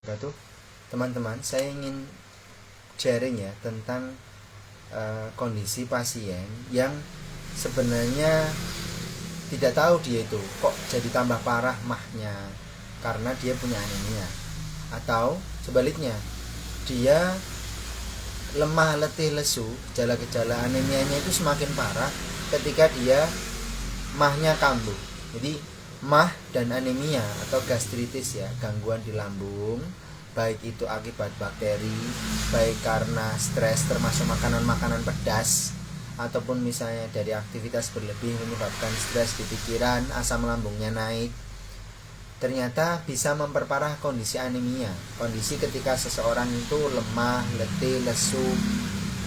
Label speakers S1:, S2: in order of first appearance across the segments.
S1: Wabarakatuh. Teman-teman, saya ingin sharing ya tentang kondisi pasien yang sebenarnya tidak tahu dia itu kok jadi tambah parah mahnya karena dia punya anemia, atau sebaliknya dia lemah, letih, lesu. Gejala-gejala anemianya itu semakin parah ketika dia mahnya kambuh. Jadi mah dan anemia atau gastritis ya, gangguan di lambung, baik itu akibat bakteri, baik karena stres termasuk makanan-makanan pedas, ataupun misalnya dari aktivitas berlebih menyebabkan stres di pikiran, asam lambungnya naik, ternyata bisa memperparah kondisi anemia. Kondisi ketika seseorang itu lemah, letih, lesu,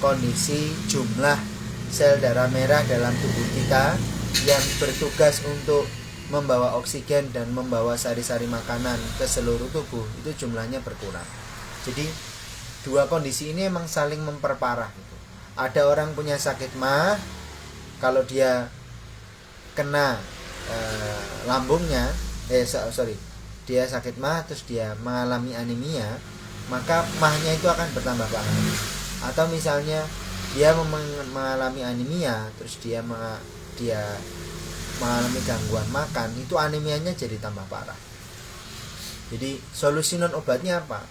S1: kondisi jumlah sel darah merah dalam tubuh kita yang bertugas untuk membawa oksigen dan membawa sari-sari makanan ke seluruh tubuh itu jumlahnya berkurang. Jadi dua kondisi ini emang saling memperparah gitu. Ada orang punya sakit mah, kalau dia kena lambungnya dia sakit mah terus dia mengalami anemia, maka mahnya itu akan bertambah parah. Atau misalnya dia mengalami anemia terus dia mengalami gangguan makan, itu anemianya jadi tambah parah. Jadi solusi non obatnya apa?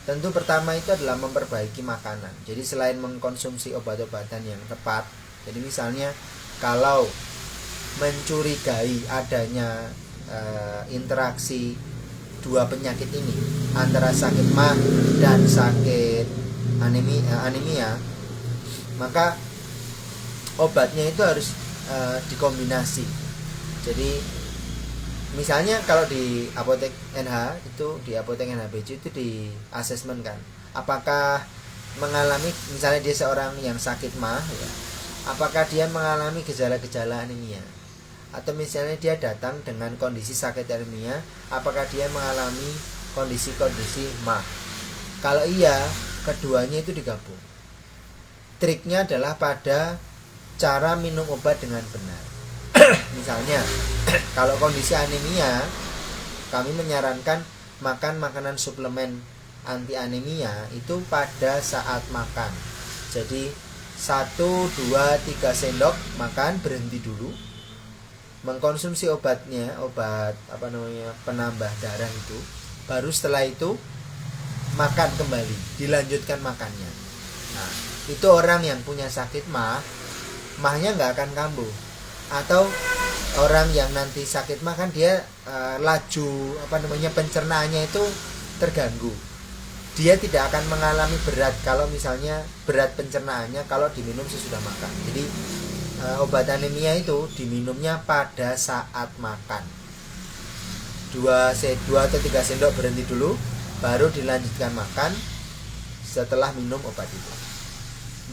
S1: Tentu pertama itu adalah memperbaiki makanan. Jadi selain mengkonsumsi obat-obatan yang tepat, jadi misalnya kalau mencurigai adanya interaksi dua penyakit ini antara sakit mah dan sakit anemia, maka obatnya itu harus dikombinasi. Jadi misalnya kalau di apotek NH itu, di apotek NHBC itu di asesmen kan, apakah mengalami, misalnya dia seorang yang sakit mah ya, apakah dia mengalami gejala-gejala anemia, atau misalnya dia datang dengan kondisi sakit anemia, apakah dia mengalami kondisi-kondisi mah. Kalau iya, keduanya itu digabung. Triknya adalah pada cara minum obat dengan benar. Misalnya kalau kondisi anemia, kami menyarankan makan makanan suplemen anti anemia itu pada saat makan. Jadi 1, 2, 3 sendok makan, berhenti dulu, mengkonsumsi obat penambah darah itu, baru setelah itu makan kembali, dilanjutkan makannya. Nah, itu orang yang punya sakit mahnya nggak akan kambuh. Atau orang yang nanti sakit mah kan dia laju pencernaannya itu terganggu, dia tidak akan mengalami berat kalau misalnya berat pencernaannya kalau diminum sesudah makan. Jadi obat anemia itu diminumnya pada saat makan, 2 atau 3 sendok, berhenti dulu, baru dilanjutkan makan setelah minum obat itu.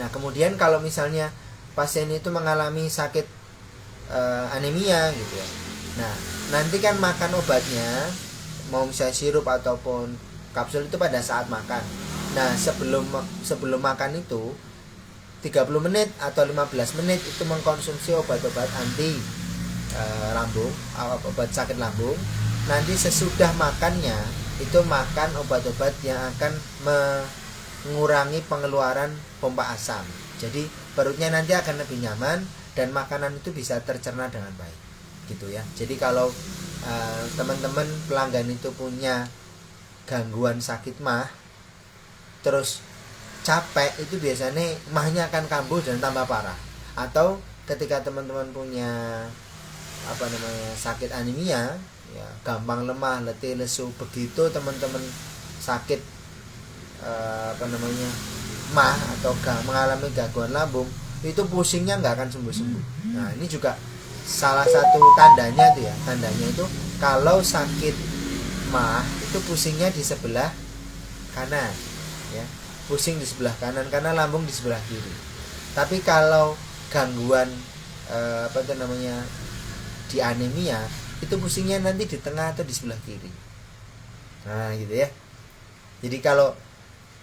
S1: Nah kemudian kalau misalnya pasien itu mengalami sakit anemia gitu ya, nah nanti kan makan obatnya, mau misalnya sirup ataupun kapsul, itu pada saat makan. Nah sebelum makan itu 30 menit atau 15 menit itu mengkonsumsi obat-obat anti lambung, obat sakit lambung. Nanti sesudah makannya itu makan obat-obat yang akan mengurangi pengeluaran pompa asam. Jadi perutnya nanti akan lebih nyaman dan makanan itu bisa tercerna dengan baik gitu ya. Jadi kalau teman-teman pelanggan itu punya gangguan sakit mah terus capek, itu biasanya mahnya akan kambuh dan tambah parah. Atau ketika teman-teman punya sakit anemia ya, gampang lemah, letih, lesu, begitu teman-teman sakit mah atau mengalami gangguan lambung, itu pusingnya nggak akan sembuh-sembuh. Nah ini juga salah satu tandanya tuh ya, tandanya itu kalau sakit mah itu pusingnya di sebelah kanan ya, pusing di sebelah kanan karena lambung di sebelah kiri. Tapi kalau gangguan di anemia itu pusingnya nanti di tengah atau di sebelah kiri. Nah gitu ya. Jadi kalau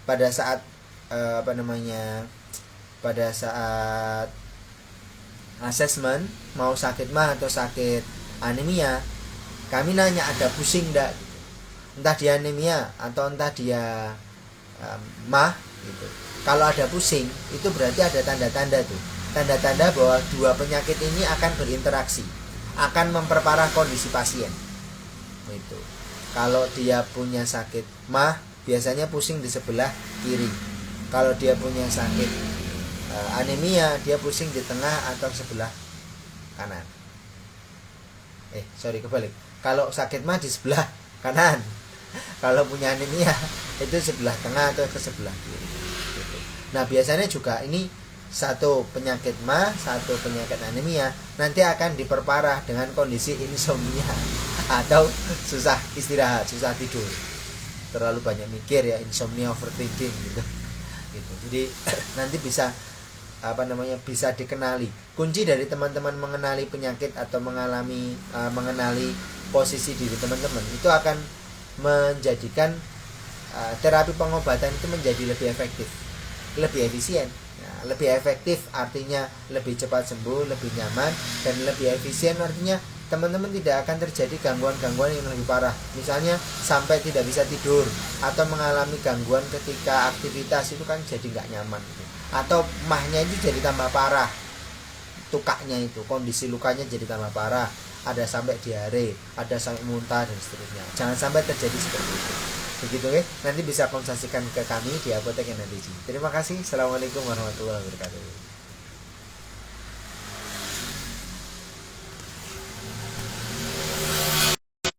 S1: pada saat pada saat asesmen mau sakit mah atau sakit anemia, kami nanya ada pusing enggak. entah dia anemia atau entah dia mah gitu. Kalau ada pusing, itu berarti ada tanda-tanda tuh. Tanda-tanda bahwa dua penyakit ini akan berinteraksi, akan memperparah kondisi pasien. Itu. Kalau dia punya sakit mah, biasanya pusing di sebelah kiri. Kalau dia punya sakit anemia, dia pusing di tengah atau sebelah kanan. Kebalik. Kalau sakit mah di sebelah kanan. Kalau punya anemia itu sebelah tengah atau ke sebelah kiri gitu. Nah biasanya juga ini satu penyakit mah, satu penyakit anemia nanti akan diperparah dengan kondisi insomnia atau susah istirahat, susah tidur, terlalu banyak mikir ya, insomnia, overthinking gitu. Jadi nanti bisa bisa dikenali. Kunci dari teman-teman mengenali penyakit atau mengenali posisi diri teman-teman itu akan menjadikan terapi pengobatan itu menjadi lebih efektif, lebih efisien. Lebih efektif artinya lebih cepat sembuh, lebih nyaman, dan lebih efisien artinya teman-teman tidak akan terjadi gangguan-gangguan yang lebih parah. Misalnya sampai tidak bisa tidur atau mengalami gangguan ketika aktivitas, itu kan jadi nggak nyaman gitu. Atau mahnya itu jadi tambah parah, tukaknya itu, kondisi lukanya jadi tambah parah, ada sampai diare, ada sampai muntah dan seterusnya. Jangan sampai terjadi seperti itu. Begitu ya. Nanti bisa konsultasikan ke kami di Apotek Energi. Terima kasih. Assalamualaikum warahmatullahi wabarakatuh.